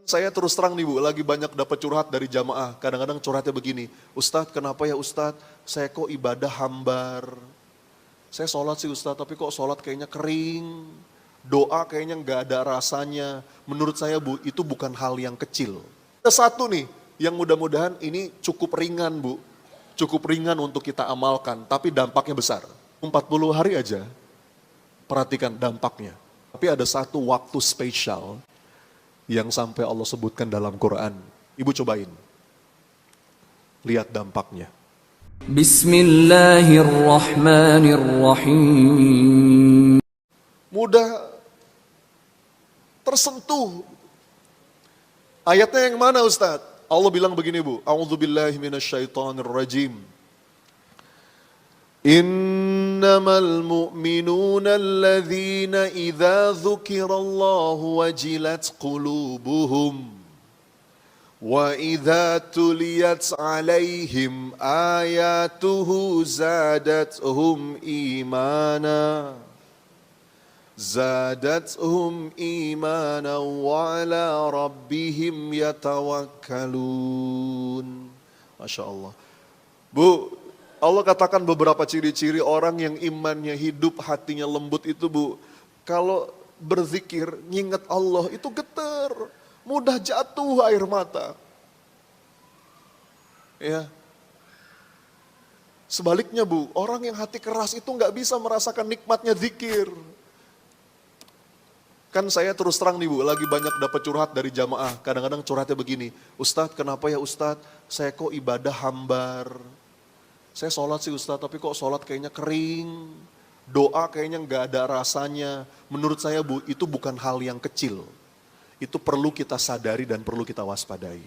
Saya terus terang nih Bu, lagi banyak dapat curhat dari jamaah. Kadang-kadang curhatnya begini, Ustadz kenapa ya Ustadz, saya kok ibadah hambar. Saya sholat sih Ustadz, tapi kok sholat kayaknya kering. Doa kayaknya nggak ada rasanya. Menurut saya Bu, itu bukan hal yang kecil. Ada satu nih, yang mudah-mudahan ini cukup ringan Bu. Cukup ringan untuk kita amalkan, tapi dampaknya besar. 40 hari aja, perhatikan dampaknya. Tapi ada satu waktu spesial yang sampai Allah sebutkan dalam Quran. Ibu cobain. Lihat dampaknya. Bismillahirrahmanirrahim. Mudah tersentuh. Ayatnya yang mana Ustadz? Allah bilang begini Bu. A'udzubillahi minasyaitonirrajim. Innamal mu'minuna alladzina idza dzukirallahu wajilat qulubuhum wa idza tuliyat 'alaihim ayatuhu zadatuhum imana wa ala rabbihim yatawakkalun. Masya Allah. Bu, Allah katakan beberapa ciri-ciri orang yang imannya hidup, hatinya lembut itu Bu. Kalau berzikir, nginget Allah itu getar, mudah jatuh air mata. Ya. Sebaliknya Bu, orang yang hati keras itu nggak bisa merasakan nikmatnya zikir. Kan saya terus terang nih Bu, lagi banyak dapat curhat dari jamaah. Kadang-kadang curhatnya begini, Ustadz kenapa ya Ustadz, saya kok ibadah hambar. Saya sholat sih Ustadz, tapi kok sholat kayaknya kering. Doa kayaknya nggak ada rasanya. Menurut saya Bu, itu bukan hal yang kecil. Itu perlu kita sadari dan perlu kita waspadai.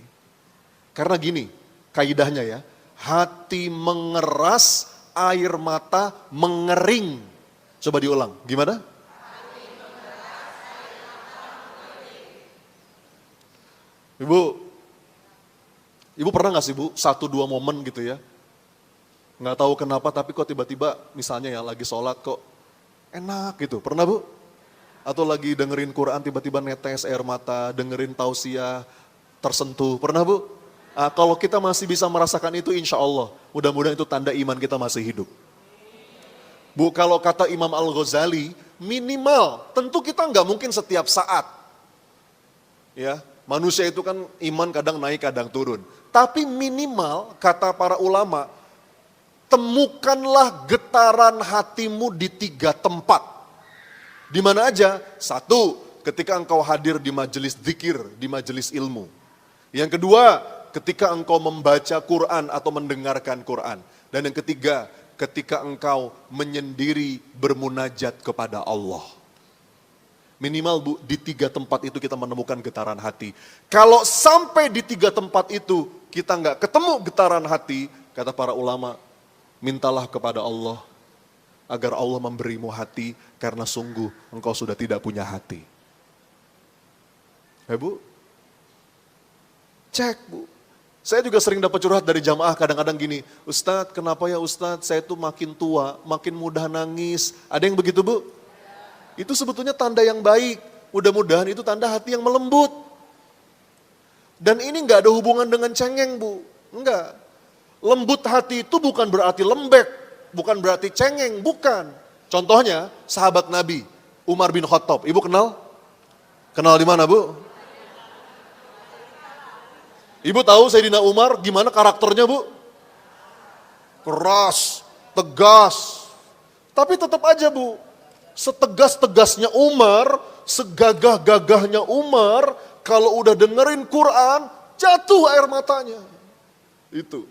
Karena gini, kaidahnya ya, hati mengeras, air mata mengering. Coba diulang, gimana? Ibu pernah gak sih Bu, 1-2 momen gitu ya, nggak tahu kenapa tapi kok tiba-tiba misalnya ya lagi sholat kok enak gitu, pernah Bu? Atau lagi dengerin Quran tiba-tiba netes air mata, dengerin tausiah, tersentuh, pernah Bu? Nah, kalau kita masih bisa merasakan itu insya Allah, mudah-mudahan itu tanda iman kita masih hidup. Bu, kalau kata Imam Al-Ghazali, minimal, tentu kita nggak mungkin setiap saat. Ya, manusia itu kan iman kadang naik kadang turun. Tapi minimal kata para ulama, temukanlah getaran hatimu di 3 tempat. Di mana aja? 1, ketika engkau hadir di majelis zikir, di majelis ilmu. Yang kedua, ketika engkau membaca Quran atau mendengarkan Quran. Dan yang ketiga, ketika engkau menyendiri bermunajat kepada Allah. Minimal Bu, di 3 tempat itu kita menemukan getaran hati. Kalau sampai di 3 tempat itu kita nggak ketemu getaran hati, kata para ulama, mintalah kepada Allah agar Allah memberimu hati karena sungguh engkau sudah tidak punya hati. Ya Bu, cek Bu. Saya juga sering dapat curhat dari jamaah kadang-kadang gini, Ustadz kenapa ya Ustadz saya tuh makin tua, makin mudah nangis. Ada yang begitu Bu? Itu sebetulnya tanda yang baik. Mudah-mudahan itu tanda hati yang melembut. Dan ini nggak ada hubungan dengan cengeng Bu. Enggak. Lembut hati itu bukan berarti lembek. Bukan berarti cengeng. Bukan. Contohnya sahabat Nabi Umar bin Khattab. Ibu kenal? Kenal di mana Bu? Ibu tahu Sayyidina Umar gimana karakternya Bu? Keras, tegas. Tapi tetap aja Bu, setegas-tegasnya Umar, segagah-gagahnya Umar, kalau udah dengerin Quran, jatuh air matanya. Itu.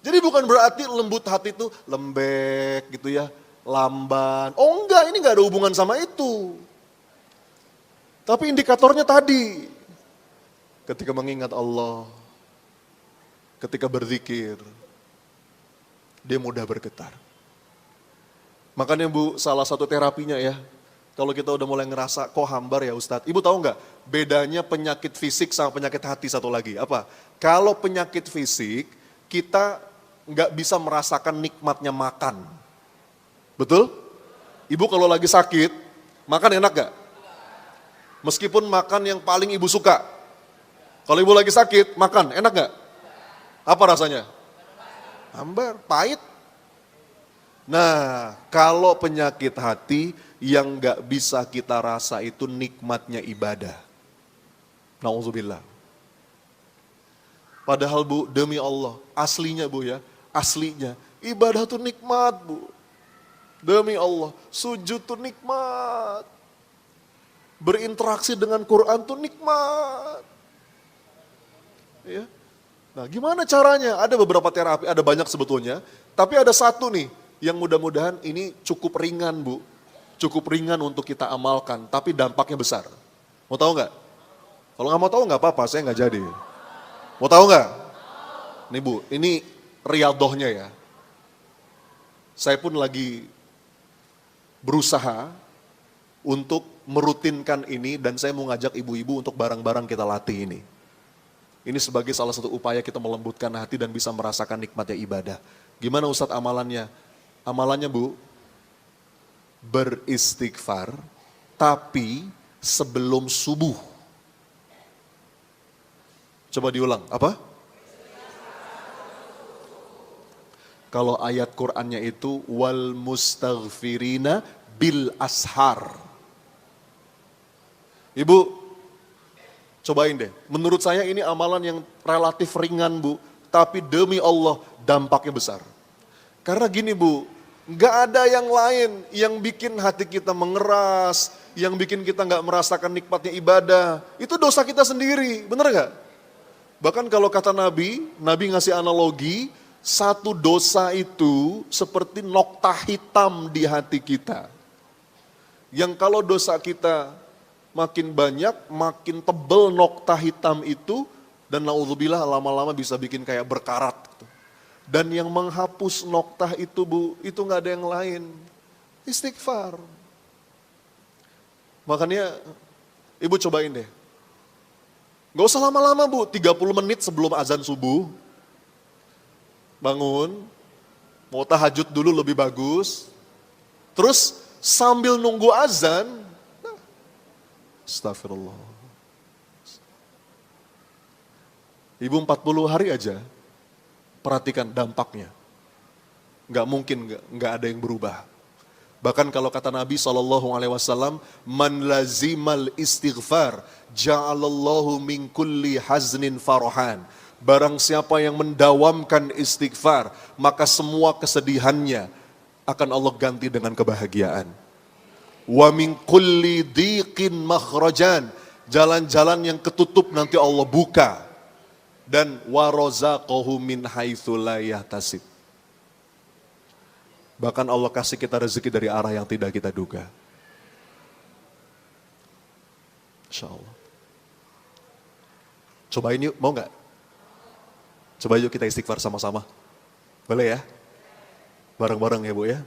Jadi bukan berarti lembut hati itu lembek gitu ya, lamban. Oh enggak, ini enggak ada hubungan sama itu. Tapi indikatornya tadi, ketika mengingat Allah, ketika berzikir, dia mudah bergetar. Makanya Bu, salah satu terapinya ya, kalau kita udah mulai ngerasa kok hambar ya Ustadz. Ibu tahu nggak bedanya penyakit fisik sama penyakit hati satu lagi? Apa? Kalau penyakit fisik, kita nggak bisa merasakan nikmatnya makan. Betul? Ibu kalau lagi sakit, makan enak gak? Meskipun makan yang paling ibu suka. Kalau ibu lagi sakit, makan, enak gak? Apa rasanya? Hambar, pahit. Nah, kalau penyakit hati yang gak bisa kita rasa itu nikmatnya ibadah. Nauzubillah. Padahal Bu, demi Allah, aslinya Bu ya, aslinya ibadah tuh nikmat Bu. Demi Allah, sujud tuh nikmat. Berinteraksi dengan Quran tuh nikmat. Ya. Nah, gimana caranya? Ada beberapa terapi, ada banyak sebetulnya, tapi ada satu nih yang mudah-mudahan ini cukup ringan Bu. Cukup ringan untuk kita amalkan, tapi dampaknya besar. Mau tahu nggak? Kalau nggak mau tahu nggak apa-apa, saya nggak jadi. Mau tahu nggak? Nih Bu, ini riadohnya ya. Saya pun lagi berusaha untuk merutinkan ini dan saya mau ngajak ibu-ibu untuk bareng-bareng kita latih ini. Ini sebagai salah satu upaya kita melembutkan hati dan bisa merasakan nikmatnya ibadah. Gimana Ustadz amalannya? Amalannya Bu, beristighfar tapi sebelum subuh. Coba diulang, apa? Kalau ayat Qur'annya itu wal mustaghfirina bil ashar. Ibu, cobain deh. Menurut saya ini amalan yang relatif ringan Bu, tapi demi Allah dampaknya besar. Karena gini Bu, nggak ada yang lain yang bikin hati kita mengeras, yang bikin kita nggak merasakan nikmatnya ibadah. Itu dosa kita sendiri, bener nggak? Bahkan kalau kata Nabi, Nabi ngasih analogi, satu dosa itu seperti nokta hitam di hati kita. Yang kalau dosa kita makin banyak, makin tebel nokta hitam itu, dan naudzubillah lama-lama bisa bikin kayak berkarat. Dan yang menghapus nokta itu Bu, itu nggak ada yang lain. Istighfar. Makanya ibu cobain deh. Nggak usah lama-lama Bu, 30 menit sebelum azan subuh. Bangun, mau tahajud dulu lebih bagus. Terus sambil nunggu azan, astagfirullah. Ibu 40 hari aja, perhatikan dampaknya. Nggak mungkin nggak ada yang berubah. Bahkan kalau kata Nabi SAW, man lazimal istighfar, ja'alallahu min kulli haznin farhan. Barang siapa yang mendawamkan istighfar, maka semua kesedihannya akan Allah ganti dengan kebahagiaan. Wa min kulli diqin makhrajan, jalan-jalan yang ketutup nanti Allah buka. Dan wa razaqahu min haitsu la yahtasib. Bahkan Allah kasih kita rezeki dari arah yang tidak kita duga. Insyaallah. Cobain yuk, mau nggak? Coba yuk kita istighfar sama-sama. Boleh ya? Bareng-bareng ya Bu ya.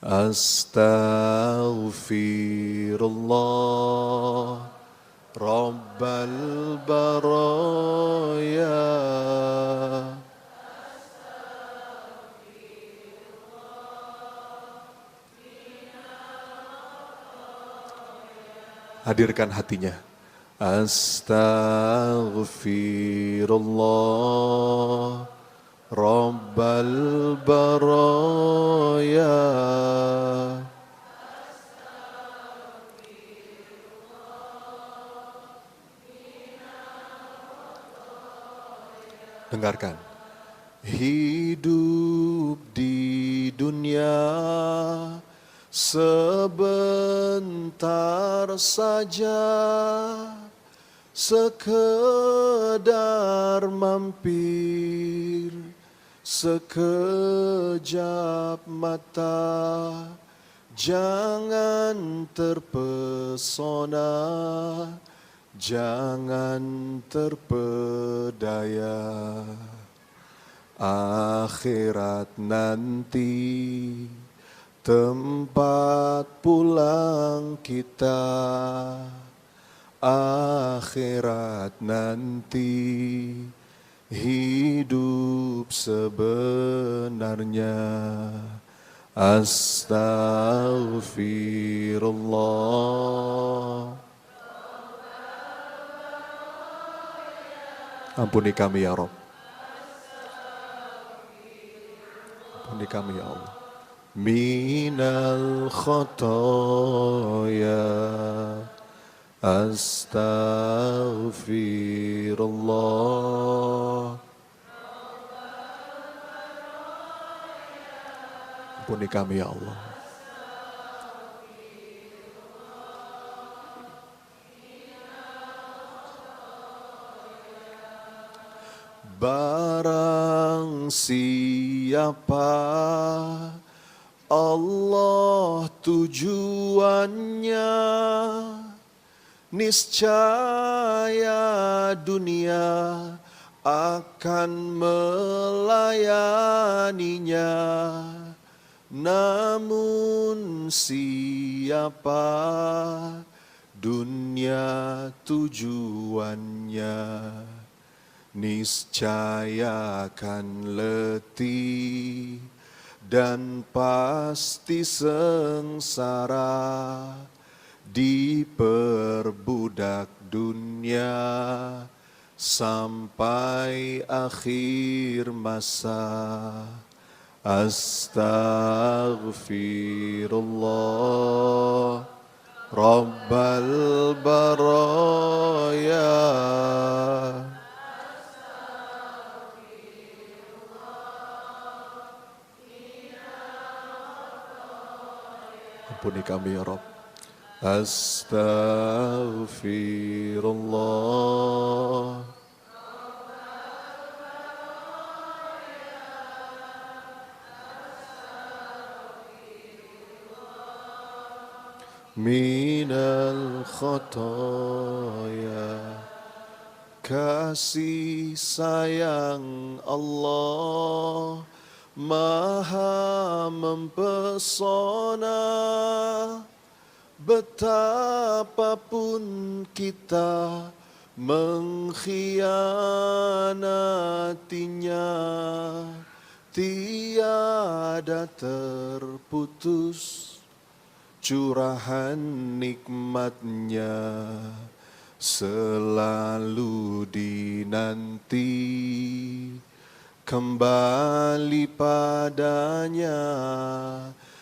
Astaghfirullah Rabbal baraya. Hadirkan hatinya. Astaghfirullah Rabbal baraya. Dengarkan. Hidup di dunia sebentar saja, sekedar mampir, sekejap mata, jangan terpesona, jangan terpedaya. Akhirat nanti tempat pulang kita, akhirat nanti hidup sebenarnya. Astaghfirullah Ampuni kami ya Rob. Ampuni kami ya Allah. Minal khotoya astaghfirullah. Ampuni kami ya Allah. Barang siapa Allah tujuannya, niscaya dunia akan melayaninya. Namun siapa dunia tujuannya, niscaya akan letih dan pasti sengsara, diperbudak dunia sampai akhir masa. Astaghfirullah Rabbal baraya. Ampuni kami ya Rabb. Astaghfirullah. Minal khotoya. Kasih sayang Allah Maha mempesona, betapapun kita mengkhianatinya, tiada terputus curahan nikmatnya, selalu dinanti kembali padanya,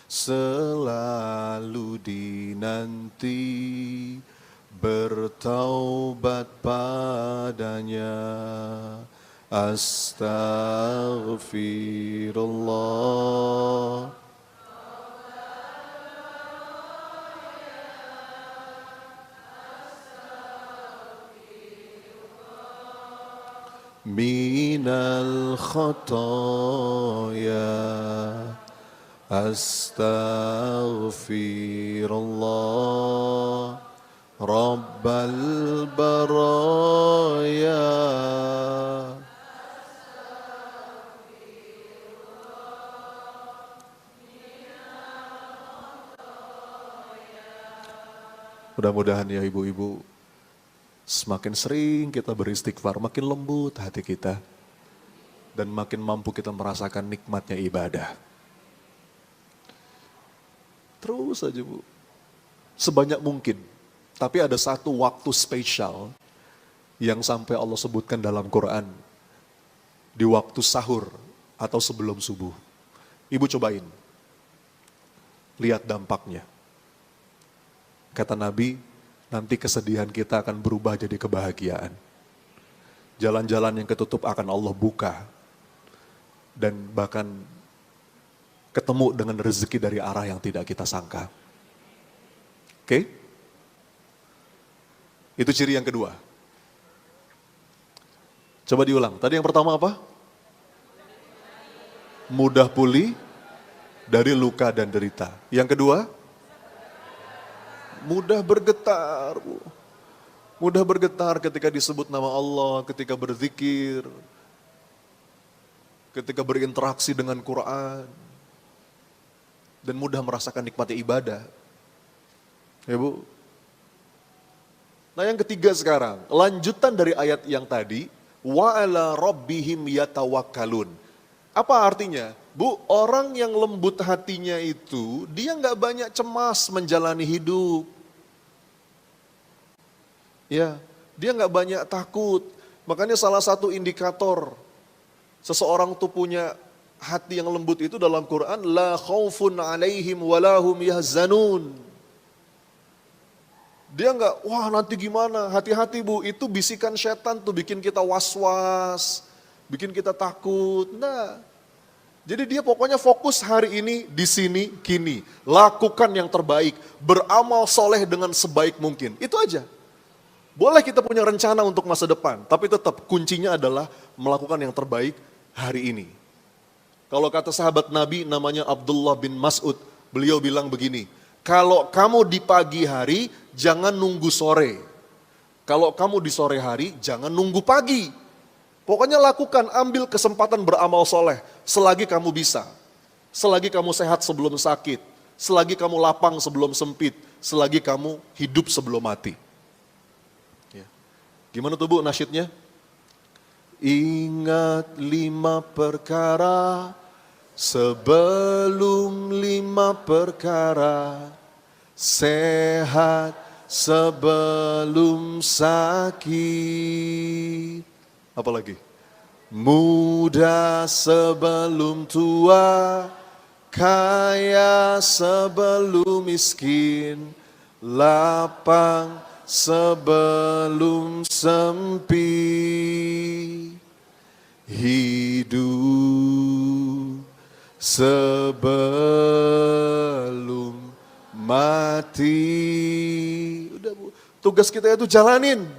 selalu dinanti bertaubat padanya. Astaghfirullah. Minal khotoya astaghfirullah Rabbal baraya. Mudah-mudahan ya ibu-ibu, semakin sering kita beristighfar, makin lembut hati kita. Dan makin mampu kita merasakan nikmatnya ibadah. Terus aja Bu, sebanyak mungkin. Tapi ada satu waktu spesial yang sampai Allah sebutkan dalam Quran. Di waktu sahur atau sebelum subuh. Ibu cobain, lihat dampaknya. Kata Nabi, nanti kesedihan kita akan berubah jadi kebahagiaan. Jalan-jalan yang ketutup akan Allah buka. Dan bahkan ketemu dengan rezeki dari arah yang tidak kita sangka. Oke? Itu ciri yang kedua. Coba diulang. Tadi yang pertama apa? Mudah pulih dari luka dan derita. Yang kedua? Mudah bergetar, Bu. Mudah bergetar ketika disebut nama Allah, ketika berzikir, ketika berinteraksi dengan Quran, dan mudah merasakan nikmatnya ibadah. Ya Bu. Nah yang ketiga sekarang, lanjutan dari ayat yang tadi, wa ala rabbihim yatawakkalun. Apa artinya? Bu, orang yang lembut hatinya itu, dia nggak banyak cemas menjalani hidup. Ya, dia nggak banyak takut, Makanya salah satu indikator seseorang tuh punya hati yang lembut itu dalam Quran, la khaufun alaihim walahum yahzanun. Dia enggak, wah nanti gimana, hati-hati bu, itu bisikan setan tuh bikin kita was-was, bikin kita takut. Nah, jadi dia pokoknya fokus hari ini, di sini, kini. Lakukan yang terbaik, beramal soleh dengan sebaik mungkin, itu aja. Boleh kita punya rencana untuk masa depan, tapi tetap kuncinya adalah melakukan yang terbaik hari ini. Kalau kata sahabat Nabi namanya Abdullah bin Mas'ud, beliau bilang begini, kalau kamu di pagi hari, jangan nunggu sore. Kalau kamu di sore hari, jangan nunggu pagi. Pokoknya lakukan, ambil kesempatan beramal soleh, selagi kamu bisa. Selagi kamu sehat sebelum sakit, selagi kamu lapang sebelum sempit, selagi kamu hidup sebelum mati. Ya. Gimana tuh bu nasyidnya? Ingat 5 perkara sebelum 5 perkara, sehat sebelum sakit. Apalagi? Muda sebelum tua, kaya sebelum miskin, lapang sebelum sempit, hidup sebelum mati. Udah bu, tugas kita itu jalanin,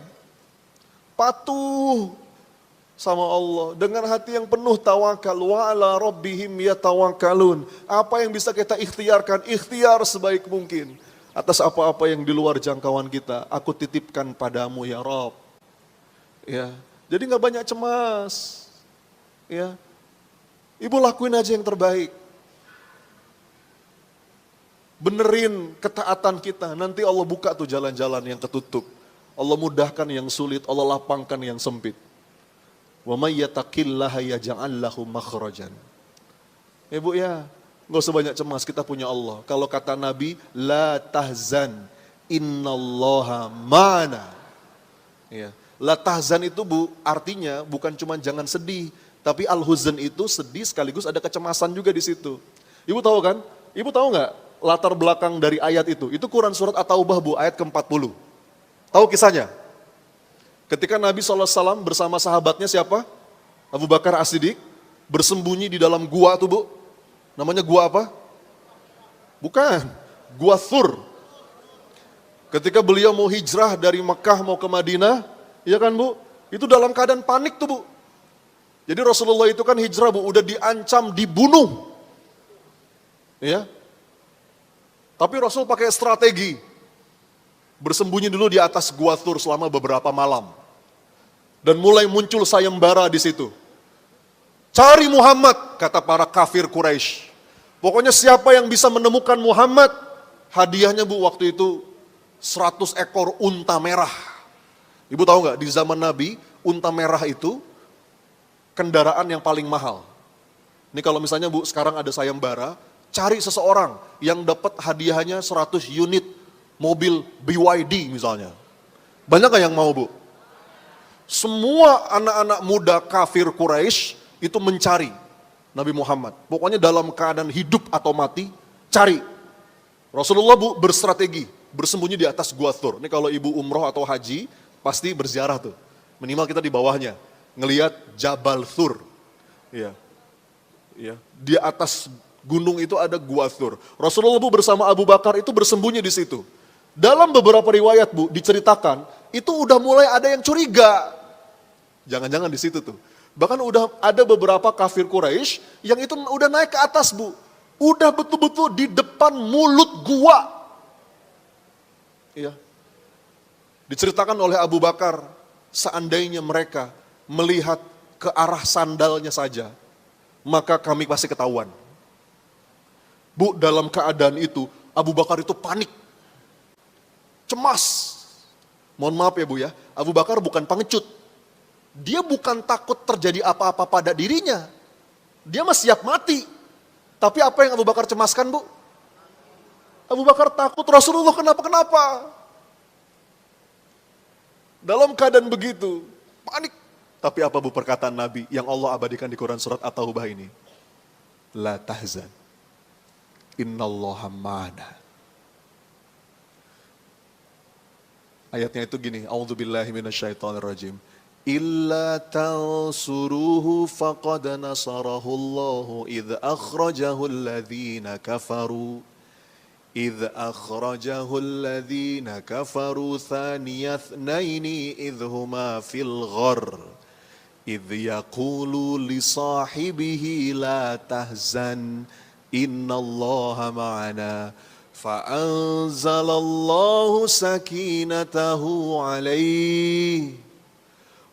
patuh sama Allah dengan hati yang penuh tawakal. Wa ala rabbihim yatawakkalun. Apa yang bisa kita ikhtiarkan, ikhtiar sebaik mungkin. Atas apa-apa yang di luar jangkauan kita, aku titipkan padamu ya Rabb. Ya, jadi nggak banyak cemas. Ya, ibu lakuin aja yang terbaik. Benerin ketaatan kita, nanti Allah buka tuh jalan-jalan yang ketutup. Allah mudahkan yang sulit, Allah lapangkan yang sempit. Wa may yattaqillaha yaj'al lahu makhrajan. Ibu ya, nggak usah banyak cemas, kita punya Allah. Kalau kata Nabi, la tahzan, innallaha ma'ana. Ya, la tahzan itu bu, artinya bukan cuma jangan sedih, tapi al-huzn itu sedih sekaligus ada kecemasan juga di situ. Ibu tahu kan? Ibu tahu nggak latar belakang dari ayat itu? Itu Quran surat At-Taubah bu, ayat ke-40. Tahu kisahnya? Ketika Nabi SAW bersama sahabatnya siapa? Abu Bakar As-Siddiq bersembunyi di dalam gua tuh bu. Namanya gua apa? Bukan, gua Thur. Ketika beliau mau hijrah dari Mekah mau ke Madinah, iya kan bu? Itu dalam keadaan panik tuh bu. Jadi Rasulullah itu kan hijrah bu, udah diancam dibunuh. Ya. Tapi Rasul pakai strategi. Bersembunyi dulu di atas gua Thur selama beberapa malam. Dan mulai muncul sayembara di situ. Cari Muhammad, kata para kafir Quraisy. Pokoknya siapa yang bisa menemukan Muhammad, hadiahnya bu waktu itu 100 ekor unta merah. Ibu tahu nggak, di zaman Nabi, unta merah itu kendaraan yang paling mahal. Ini kalau misalnya bu, sekarang ada sayembara, cari seseorang yang dapat hadiahnya 100 unit mobil BYD misalnya. Banyak gak yang mau bu? Semua anak-anak muda kafir Quraisy itu mencari Nabi Muhammad. Pokoknya dalam keadaan hidup atau mati, cari. Rasulullah bu berstrategi, bersembunyi di atas gua Thur. Ini kalau ibu umroh atau haji, pasti berziarah tuh. Minimal kita di bawahnya, ngelihat Jabal Thur. Iya. Ya, di atas gunung itu ada gua Thur. Rasulullah bu bersama Abu Bakar itu bersembunyi di situ. Dalam beberapa riwayat bu diceritakan itu udah mulai ada yang curiga. Jangan-jangan di situ tuh. Bahkan udah ada beberapa kafir Quraisy yang itu udah naik ke atas bu. Udah betul-betul di depan mulut gua. Iya. Diceritakan oleh Abu Bakar, seandainya mereka melihat ke arah sandalnya saja, maka kami pasti ketahuan. Bu, dalam keadaan itu, Abu Bakar itu panik. Cemas. Mohon maaf ya bu ya, Abu Bakar bukan pengecut. Dia bukan takut terjadi apa-apa pada dirinya. Dia mah siap mati. Tapi apa yang Abu Bakar cemaskan bu? Abu Bakar takut Rasulullah kenapa-kenapa. Dalam keadaan begitu, panik. Tapi apa bu perkataan Nabi yang Allah abadikan di Quran surat At-Taubah ini? La tahzan, innallaha ma'ana. Ayatnya itu gini, a'udzubillahi minasyaitonirrajim. Illa tansuruhu faqad nasarahu Allahu idh akhrajahu alladhina kafaru. إذ أخرجه الذين كفروا ثاني اثنين إذ هما في الغر إذ يقول لصاحبه لا تحزن إن الله معنا فأنزل الله سكينته عليه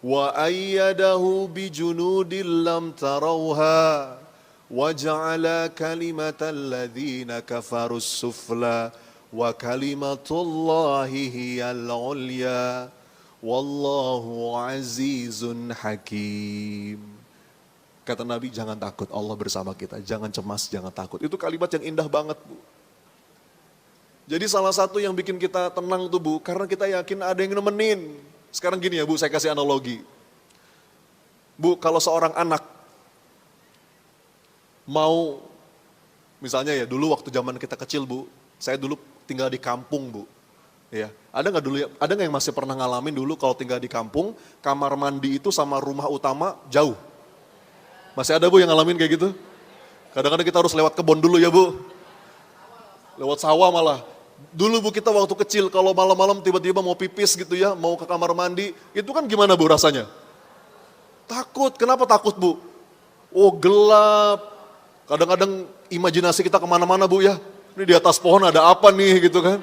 وأيده بجنود لم تروها وَجَعَلَ كَلِمَةَ الَّذِينَ كَفَرُوا السُّفْلَى وَكَلِمَةُ اللَّهِ هِيَ الْعُلْيَا وَاللَّهُ عَزِيزٌ حَكِيمٌ. Kata Nabi, jangan takut, Allah bersama kita. Jangan cemas, jangan takut. Itu kalimat yang indah banget, Bu. Jadi salah satu yang bikin kita tenang tuh, Bu, karena kita yakin ada yang nemenin. Sekarang gini ya, Bu, saya kasih analogi. Bu, kalau seorang anak mau, misalnya ya dulu waktu zaman kita kecil Bu, saya dulu tinggal di kampung Bu. Ya, ada nggak yang masih pernah ngalamin dulu kalau tinggal di kampung, kamar mandi itu sama rumah utama jauh? Masih ada Bu yang ngalamin kayak gitu? Kadang-kadang kita harus lewat kebun dulu ya Bu. Lewat sawah malah. Dulu Bu kita waktu kecil kalau malam-malam tiba-tiba mau pipis gitu ya, mau ke kamar mandi, itu kan gimana Bu rasanya? Takut, kenapa takut Bu? Oh gelap. Kadang-kadang imajinasi kita kemana-mana Bu ya. Ini di atas pohon ada apa nih gitu kan.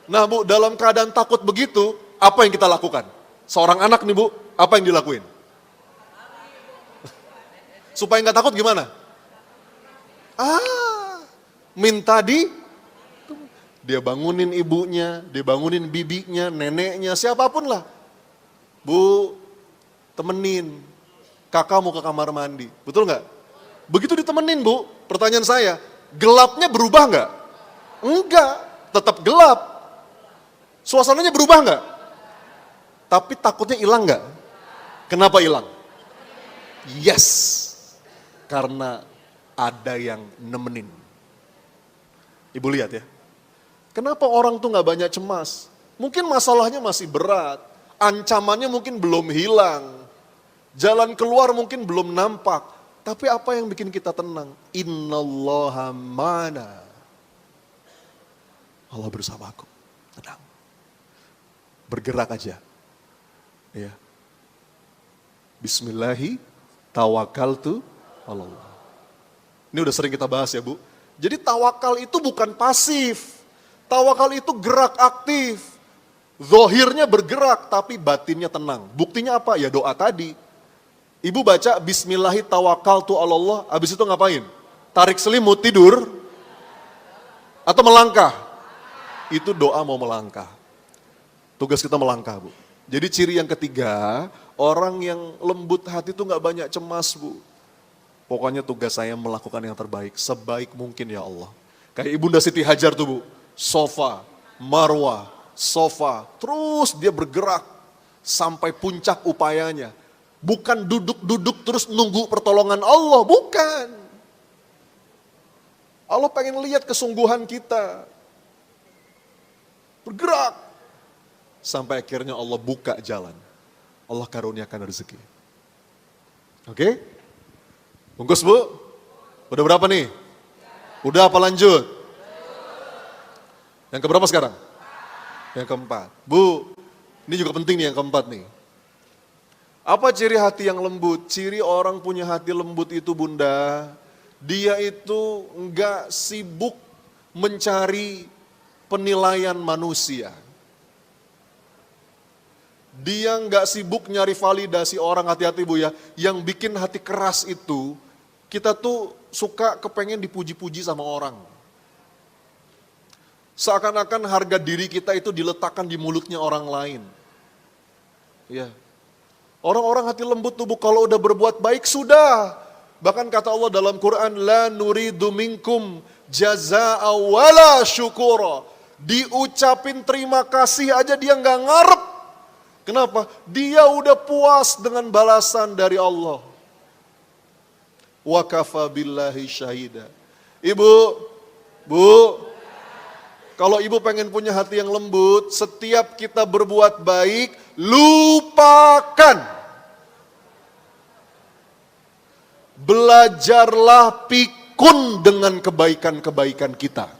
Nah Bu, dalam keadaan takut begitu, apa yang kita lakukan? Seorang anak nih Bu, apa yang dilakuin? Supaya nggak takut gimana? Minta dia bangunin ibunya, dia bangunin bibinya, neneknya, siapapun lah. Bu, temenin, kakak mau ke kamar mandi, betul nggak? Begitu ditemenin Bu, pertanyaan saya, gelapnya berubah nggak? Enggak, tetap gelap. Suasananya berubah nggak? Tapi takutnya hilang nggak? Kenapa hilang? Yes, karena ada yang nemenin. Ibu lihat ya, kenapa orang tuh nggak banyak cemas? Mungkin masalahnya masih berat, ancamannya mungkin belum hilang, jalan keluar mungkin belum nampak. Tapi apa yang bikin kita tenang? Innallaha ma'ana. Allah bersamaku. Tenang. Bergerak aja. Ya. Bismillahi tawakkaltu Allah. Ini udah sering kita bahas ya Bu. Jadi tawakal itu bukan pasif. Tawakal itu gerak aktif. Zohirnya bergerak tapi batinnya tenang. Buktinya apa? Ya doa tadi. Ibu baca Bismillahi tawakkaltu Allah, habis itu ngapain? Tarik selimut, tidur? Atau melangkah? Itu doa mau melangkah. Tugas kita melangkah Bu. Jadi ciri yang ketiga, orang yang lembut hati itu gak banyak cemas Bu. Pokoknya tugas saya melakukan yang terbaik, sebaik mungkin ya Allah. Kayak Ibunda Siti Hajar tuh Bu, sofa, marwah, sofa, terus dia bergerak sampai puncak upayanya. Bukan duduk-duduk terus nunggu pertolongan Allah, bukan. Allah pengen lihat kesungguhan kita. Bergerak. Sampai akhirnya Allah buka jalan. Allah karuniakan rezeki. Oke? Bungkus Bu? Udah berapa nih? Udah apa lanjut? Yang keberapa sekarang? Yang keempat. Bu, ini juga penting nih yang keempat nih. Apa ciri hati yang lembut? Ciri orang punya hati lembut itu Bunda, dia itu enggak sibuk mencari penilaian manusia. Dia enggak sibuk nyari validasi orang, hati-hati Bu ya. Yang bikin hati keras itu, kita tuh suka kepengen dipuji-puji sama orang. Seakan-akan harga diri kita itu diletakkan di mulutnya orang lain. Ya. Orang-orang hati lembut tuh Bu, kalau udah berbuat baik sudah. Bahkan kata Allah dalam Quran, la nuridu minkum jazaa'a wala syukura. Diucapin terima kasih aja dia nggak ngarep. Kenapa? Dia udah puas dengan balasan dari Allah. Wa kafa billahi syahida. Ibu, Bu, kalau ibu pengen punya hati yang lembut, setiap kita berbuat baik, lupakan. Belajarlah pikun dengan kebaikan-kebaikan kita.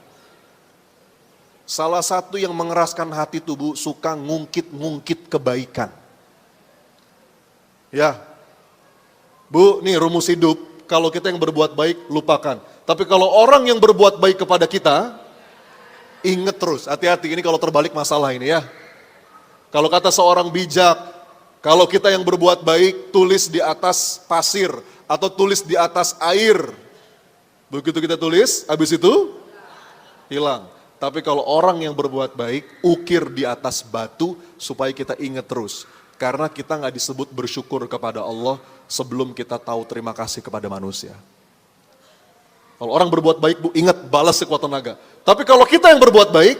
Salah satu yang mengeraskan hati tubuh suka ngungkit-ngungkit kebaikan. Ya, Bu, nih rumus hidup. Kalau kita yang berbuat baik, lupakan. Tapi kalau orang yang berbuat baik kepada kita, ingat terus. Hati-hati, ini kalau terbalik masalah ini ya. Kalau kata seorang bijak, kalau kita yang berbuat baik, tulis di atas pasir atau tulis di atas air. Begitu kita tulis, habis itu hilang. Tapi kalau orang yang berbuat baik, ukir di atas batu supaya kita ingat terus. Karena kita nggak disebut bersyukur kepada Allah sebelum kita tahu terima kasih kepada manusia. Kalau orang berbuat baik, Bu, ingat balas sekuat tenaga. Tapi kalau kita yang berbuat baik,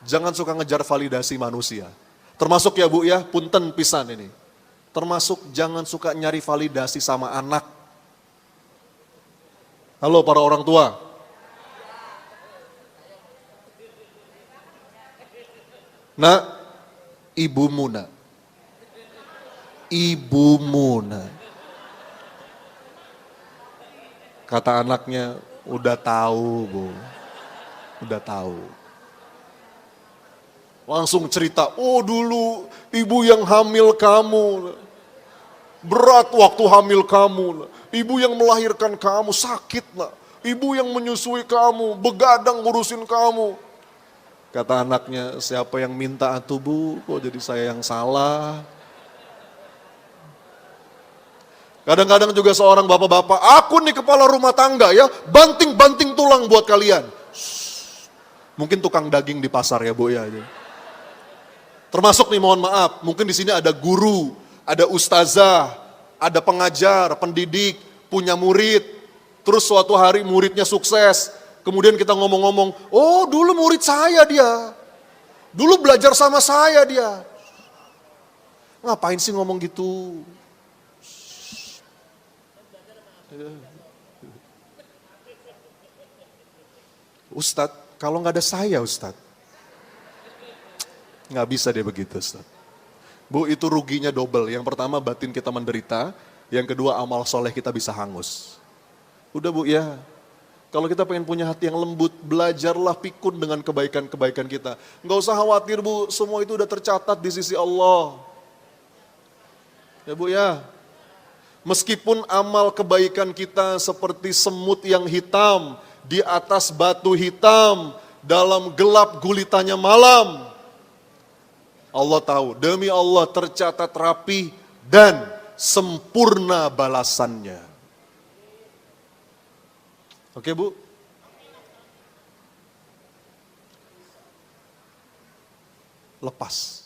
jangan suka ngejar validasi manusia. Termasuk ya Bu ya, punten pisan ini. Termasuk jangan suka nyari validasi sama anak. Halo para orang tua. Nak, ibumu nak. Ibumu nak. Kata anaknya, udah tahu Bu. Udah tahu. Langsung cerita, oh dulu ibu yang hamil kamu. Berat waktu hamil kamu. Ibu yang melahirkan kamu sakit nak. Ibu yang menyusui kamu, begadang ngurusin kamu. Kata anaknya, siapa yang minta atuh Bu, kok jadi saya yang salah. Kadang-kadang juga seorang bapak-bapak, aku nih kepala rumah tangga ya, banting-banting tulang buat kalian. Mungkin tukang daging di pasar ya Bu ya. Termasuk nih mohon maaf, mungkin di sini ada guru, ada ustazah, ada pengajar, pendidik, punya murid. Terus suatu hari muridnya sukses. Kemudian kita ngomong-ngomong, oh dulu murid saya dia. Dulu belajar sama saya dia. Ngapain sih ngomong gitu? Ustadz, kalau nggak ada saya Ustadz. Nggak bisa dia begitu Ustadz. Bu, itu ruginya double. Yang pertama batin kita menderita, yang kedua amal soleh kita bisa hangus. Udah Bu ya. Kalau kita pengen punya hati yang lembut, belajarlah pikun dengan kebaikan-kebaikan kita. Nggak usah khawatir Bu, semua itu udah tercatat di sisi Allah. Ya Bu ya, meskipun amal kebaikan kita seperti semut yang hitam, di atas batu hitam, dalam gelap gulitanya malam. Allah tahu, demi Allah tercatat rapi dan sempurna balasannya. Oke Bu? Lepas.